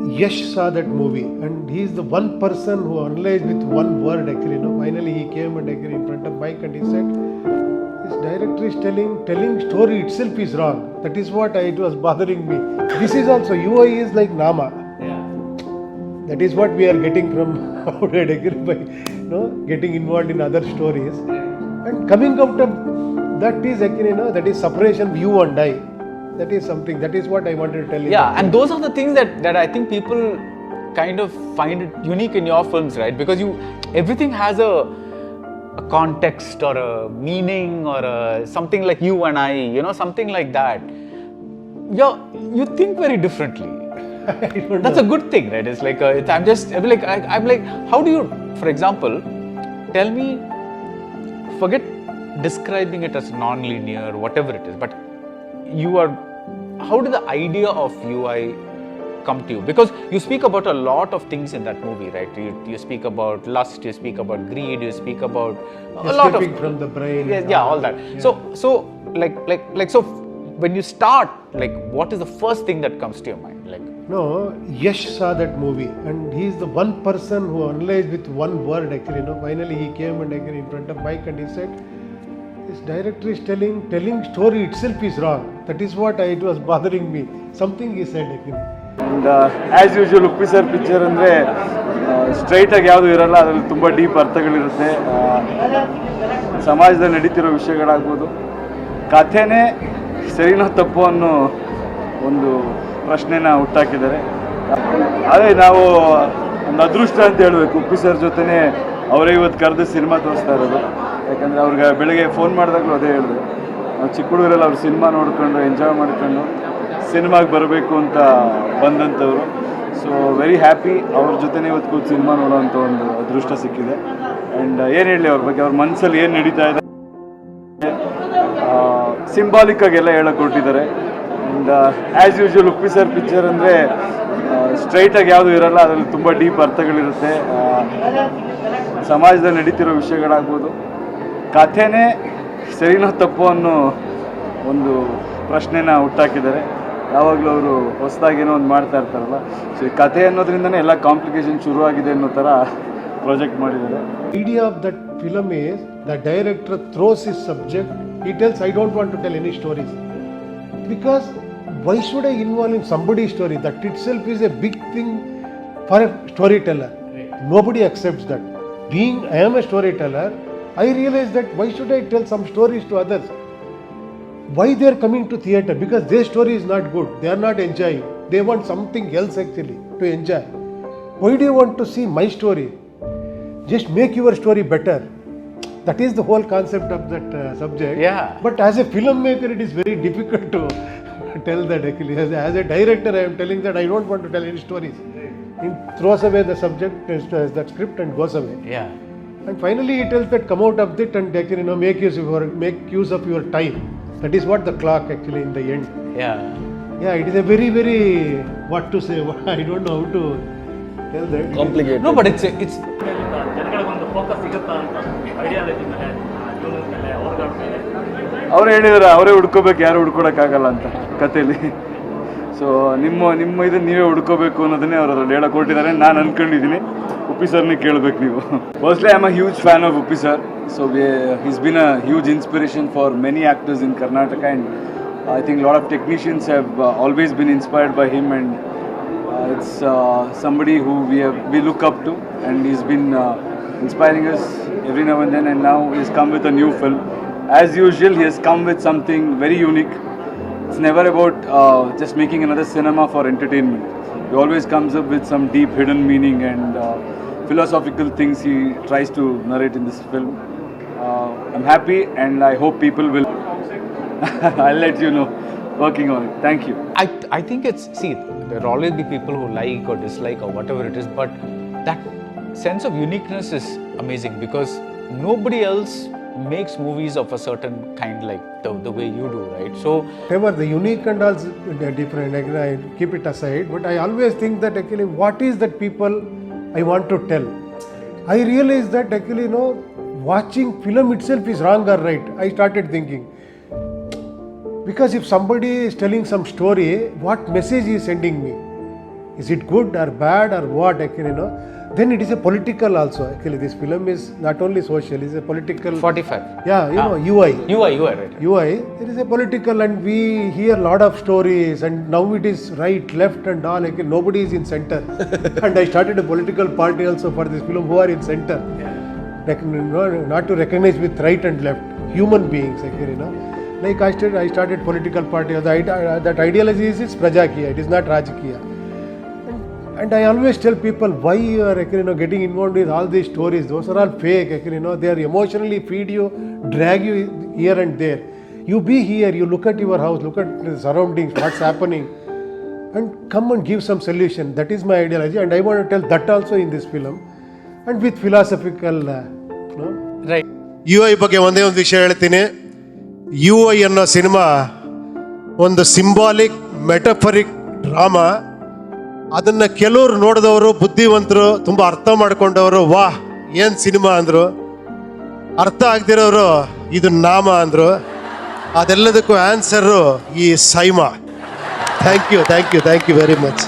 Yash saw that movie and he is the one person who analyzed with one word actually. Finally he came and actually in front of Mike and he said, this director is telling story itself is wrong. That is what it was bothering me. This is also, UI is like Nama. That is what we are getting from by getting involved in other stories. And coming out of that is actually, that is separation of you and I. That is something, that is what I wanted to tell you. Yeah, and those are the things that I think people kind of find it unique in your films, right? Because everything has a context or a meaning or something like you and I, something like that. You think very differently. That's a good thing, right? It's like I'm like, how do you, for example, tell me, forget describing it as non-linear, whatever it is, but how did the idea of UI come to you? Because you speak about a lot of things in that movie, right? You speak about lust, you speak about greed, you speak about a lot of escaping from the brain. Yeah, all that. Yeah. So when you start, what is the first thing that comes to your mind? No, Yash saw that movie and he is the one person who analyzed with one word actually. Finally he came and actually in front of Mike and he said, this director is telling story itself is wrong. That is what it was bothering me. Something he said actually. And as usual, Uppi sir picture ಅಂದರೆ ಸ್ಟ್ರೈಟಾಗಿ ಯಾವುದು ಇರಲ್ಲ, ಅದರಲ್ಲಿ ತುಂಬ deep ಅರ್ಥಗಳಿರುತ್ತೆ. ಸಮಾಜದಲ್ಲಿ ನಡೀತಿರೋ ವಿಷಯಗಳಾಗ್ಬೋದು, ಕಥೆನೇ ಸರಿನೋ ತಪ್ಪು ಅನ್ನೋ ಒಂದು ಪ್ರಶ್ನೆನ ಹುಟ್ಟಾಕಿದ್ದಾರೆ. ಅದೇ ನಾವು ಒಂದು ಅದೃಷ್ಟ ಅಂತ ಹೇಳಬೇಕು, ಉಪ್ಪಿ ಸರ್ ಜೊತೆನೇ ಅವರೇ ಇವತ್ತು ಕರೆದು ಸಿನಿಮಾ ತೋರಿಸ್ತಾ ಇರೋದು. ಯಾಕಂದರೆ ಅವ್ರಿಗೆ ಬೆಳಗ್ಗೆ ಫೋನ್ ಮಾಡಿದಾಗಲೂ ಅದೇ ಹೇಳಿದೆ, ನಾವು ಚಿಕ್ಕ ಹುಡುಗರೆಲ್ಲ ಅವ್ರು ಸಿನಿಮಾ ನೋಡ್ಕೊಂಡು ಎಂಜಾಯ್ ಮಾಡ್ಕೊಂಡು ಸಿನಿಮಾಗೆ ಬರಬೇಕು ಅಂತ ಬಂದಂಥವ್ರು. ಸೊ ವೆರಿ ಹ್ಯಾಪಿ, ಅವ್ರ ಜೊತೆನೇ ಇವತ್ತು ಕೂತು ಸಿನಿಮಾ ನೋಡೋವಂಥ ಒಂದು ಅದೃಷ್ಟ ಸಿಕ್ಕಿದೆ. ಆ್ಯಂಡ್ ಏನು ಹೇಳಲಿ ಅವ್ರ ಬಗ್ಗೆ, ಅವ್ರ ಮನಸ್ಸಲ್ಲಿ ಏನು ನಡೀತಾ ಇದೆ ಸಿಂಬಾಲಿಕ್ಕಾಗಿ ಎಲ್ಲ ಹೇಳಕ್ಕೆ ಹೊರಟಿದ್ದಾರೆ. And as usual Uppi sir picture ಅಂದರೆ ಸ್ಟ್ರೈಟಾಗಿ ಯಾವುದು ಇರಲ್ಲ, ಅದರಲ್ಲಿ ತುಂಬ ಡೀಪ್ ಅರ್ಥಗಳಿರುತ್ತೆ. ಸಮಾಜದಲ್ಲಿ ನಡೀತಿರೋ ವಿಷಯಗಳಾಗ್ಬೋದು, ಕಥೆನೇ ಸರಿನೋ ತಪ್ಪು ಅನ್ನೋ ಒಂದು ಪ್ರಶ್ನೆನ ಹುಟ್ಟಾಕಿದ್ದಾರೆ. ಯಾವಾಗಲೂ ಅವರು ಹೊಸದಾಗೇನೋ ಒಂದು ಮಾಡ್ತಾ ಇರ್ತಾರಲ್ಲ, ಸೊ ಈ ಕಥೆ ಅನ್ನೋದ್ರಿಂದನೇ ಎಲ್ಲ ಕಾಂಪ್ಲಿಕೇಶನ್ ಶುರುವಾಗಿದೆ ಅನ್ನೋ ಥರ ಪ್ರಾಜೆಕ್ಟ್ ಮಾಡಿದ್ದಾರೆ. Idea of that film is the director throws his subject. He tells, I don't want to tell any stories. Because why should I involve in somebody's story? That itself is a big thing for a storyteller. Nobody accepts that. Being I am a storyteller, I realize that why should I tell some stories to others? Why they are coming to theatre? Because their story is not good. They are not enjoying. They want something else actually to enjoy. Why do you want to see my story? Just make your story better. That is the whole concept of that subject. Yeah. But as a filmmaker, it is very difficult to tell that actually. As a director, I am telling that I don't want to tell any stories. He throws away the subject, that script, and goes away. Yeah. And finally, he tells that come out of it and actually, make use of your time. That is what the clock actually in the end. Yeah. Yeah, it is a very, very, what to say, I don't know how to tell that. Complicated. No, but it's ಜನಗಳಿಗೊಂದು focus ಸಿಗುತ್ತಾ ಅಂತ ideology ಮೇಲೆ, ಜೀವನದ ಮೇಲೆ, ಅವ್ರ ಮೇಲೆ. ಅವರೇ ಹೇಳಿದಾರೆ, ಅವರೇ ಹುಡ್ಕೋಬೇಕು, ಯಾರು ಹುಡ್ಕೊಳಕ್ಕಾಗಲ್ಲ ಅಂತ ಕಥೆಯಲ್ಲಿ. ಸೊ ನಿಮ್ಮ ಇದನ್ನು ನೀವೇ ಹುಡ್ಕೋಬೇಕು ಅನ್ನೋದನ್ನೇ ಅವರು ಅದ್ರಲ್ಲಿ ಹೇಳಕ್ಕೆ ಹೊರಟಿದ್ದಾರೆ. ನಾನು ಅಂದ್ಕೊಂಡಿದ್ದೀನಿ, ಉಪ್ಪಿ ಸರ್ನೇ ಕೇಳಬೇಕು ನೀವು. Firstly I am a huge fan of Uppi sir. So he's been a huge inspiration for many actors in Karnataka, and I think a lot of technicians have always been inspired by him, and it's somebody who we look up to, and he's been inspiring us every now and then, and now he's come with a new film. As usual, he has come with something very unique. It's never about just making another cinema for entertainment. He always comes up with some deep hidden meaning and philosophical things he tries to narrate in this film. I'm happy, and I hope people will. I'll let you know. Working on it. Thank you. I think there will always be people who like or dislike or whatever it is, but that sense of uniqueness is amazing because nobody else makes movies of a certain kind like the way you do, right? So Whatever the unique and all different, I keep it aside, but I always think that actually what is that people I want to tell. I realize that actually watching film itself is wrong or right. I started thinking, because if somebody is telling some story, what message he is sending me? is it good or bad or what, actually, you know. Then it is a political also, actually. This film is not only social, it's a political. 45. Yeah, you know, UI. You are right. UI, there is a political, and we hear lot of stories, and now it is right, left and all, like nobody is in center. And I started a political party also for this film, who are in center. Like, not to recognize with right and left, human beings, actually, you know. Like I started political party, that ideology is Prajakiya, it is not Rajakiya. And I always tell people, why you are, actually, you know, getting involved with all these stories. Those are all fake, actually, you know. They are emotionally feed you, drag you here and there. You be here, you look at your house, look at the surroundings, what's happening, and come and give some solution. That is my ideology, and I want to tell that also in this film, and with philosophical, no? Right. UI ಬಗ್ಗೆ ಒಂದೇ ಒಂದು ವಿಷಯ ಹೇಳ್ತೀನಿ. UI ಅನ್ನೋ cinema ಒಂದು symbolic ಮೆಟಫರಿಕ್ drama. ಅದನ್ನು ಕೆಲವರು ನೋಡಿದವರು, ಬುದ್ಧಿವಂತರು, ತುಂಬ ಅರ್ಥ ಮಾಡ್ಕೊಂಡವರು, ವಾಹ್ ಏನು ಸಿನಿಮಾ ಅಂದರು. ಅರ್ಥ ಆಗದಿರೋರು ಇದು ನಾಮ ಅಂದರು. ಅದೆಲ್ಲದಕ್ಕೂ ಆನ್ಸರು ಈ SIIMA. Thank you very much.